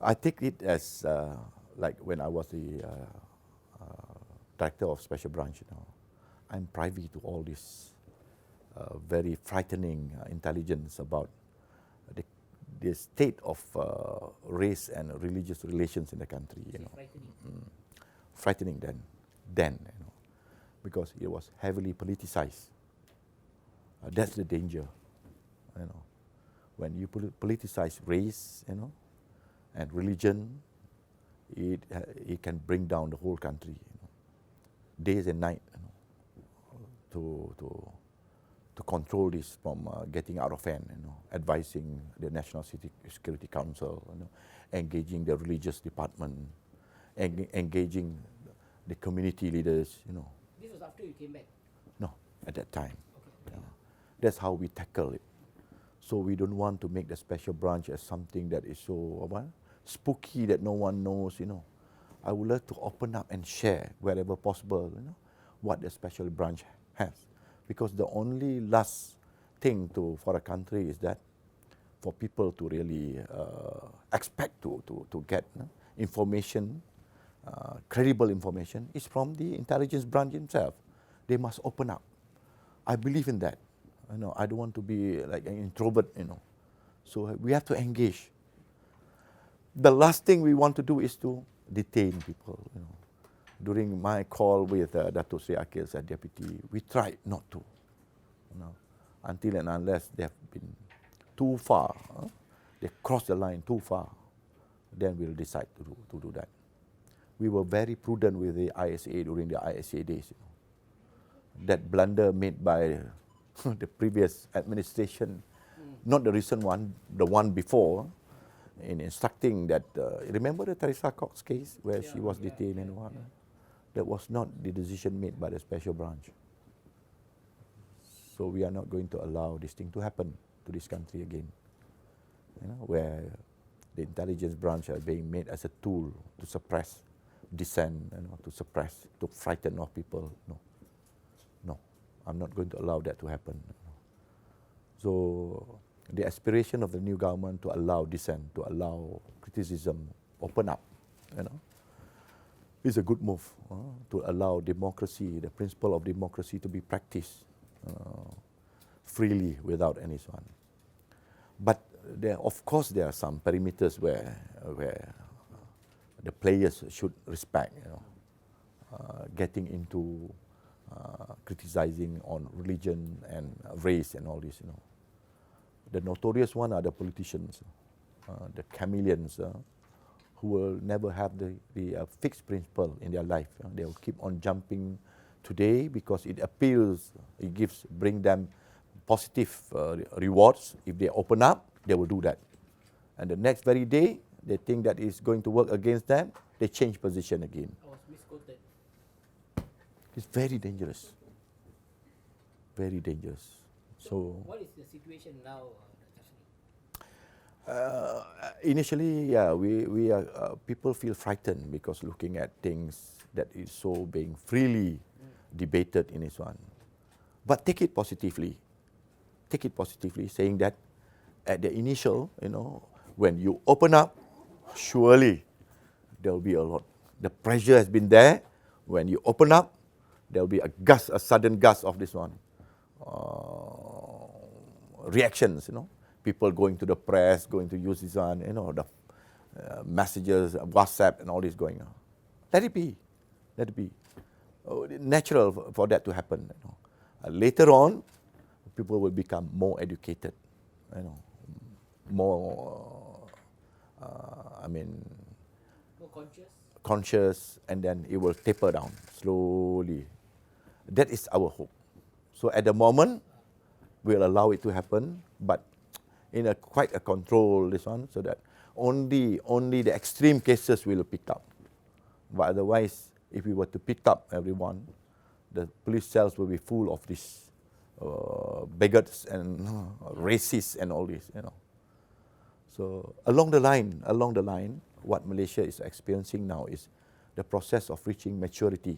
I take it as like when I was the director of special branch, I'm privy to all this very frightening intelligence about the state of race and religious relations in the country. Frightening then, because it was heavily politicized. That's the danger, when you politicize race, and religion, it can bring down the whole country, days and night, to control this from getting out of hand, advising the National Security Council, engaging the religious department, engaging the community leaders, This was after you came back? No, at that time. Okay. That's how we tackle it. So we don't want to make the special branch as something that is so spooky that no one knows, I would like to open up and share wherever possible, what the special branch has. Because the only last thing for a country is that for people to really expect to get information, credible information, is from the intelligence branch himself. They must open up. I believe in that. I don't want to be like an introvert, So we have to engage. The last thing we want to do is to detain people, During my call with Datuk Sri Akil as deputy, we tried not to, until and unless they have been too far, they crossed the line too far, then we'll decide to do that. We were very prudent with the ISA during the ISA days. That blunder made by the previous administration, not the recent one, the one before, in instructing that, remember the Teresa Cox case where she was detained and what? That was not the decision made by the special branch. So we are not going to allow this thing to happen to this country again, where the intelligence branch are being made as a tool to suppress dissent, to frighten off people. No, I'm not going to allow that to happen. So the aspiration of the new government to allow dissent, to allow criticism, open up, is a good move, to allow democracy, the principle of democracy to be practiced freely without any one. But of course there are some perimeters where the players should respect, getting into criticizing on religion and race and all this, The notorious one are the politicians, the chameleons, who will never have the fixed principle in their life. They will keep on jumping today because it appeals, bring them positive rewards. If they open up, they will do that. And the next very day, they think that it's going to work against them, they change position again. I was misquoted. It's very dangerous. Very dangerous. So what is the situation now? Initially, we are people feel frightened because looking at things that is so being freely debated in this one. But take it positively. Take it positively, saying that at the initial, when you open up, surely there will be a lot. The pressure has been there. When you open up, there will be a sudden gust of this one. Reactions, people going to the press, going to use this one, the messages, WhatsApp and all this going on. Let it be. Let it be. Natural for that to happen. Later on, people will become more educated, more, more conscious, and then it will taper down slowly. That is our hope. So at the moment, we'll allow it to happen, but in quite a control, this one, so that only the extreme cases will pick up. But otherwise, if we were to pick up everyone, the police cells will be full of these bigots and racists and all this, So along the line, what Malaysia is experiencing now is the process of reaching maturity,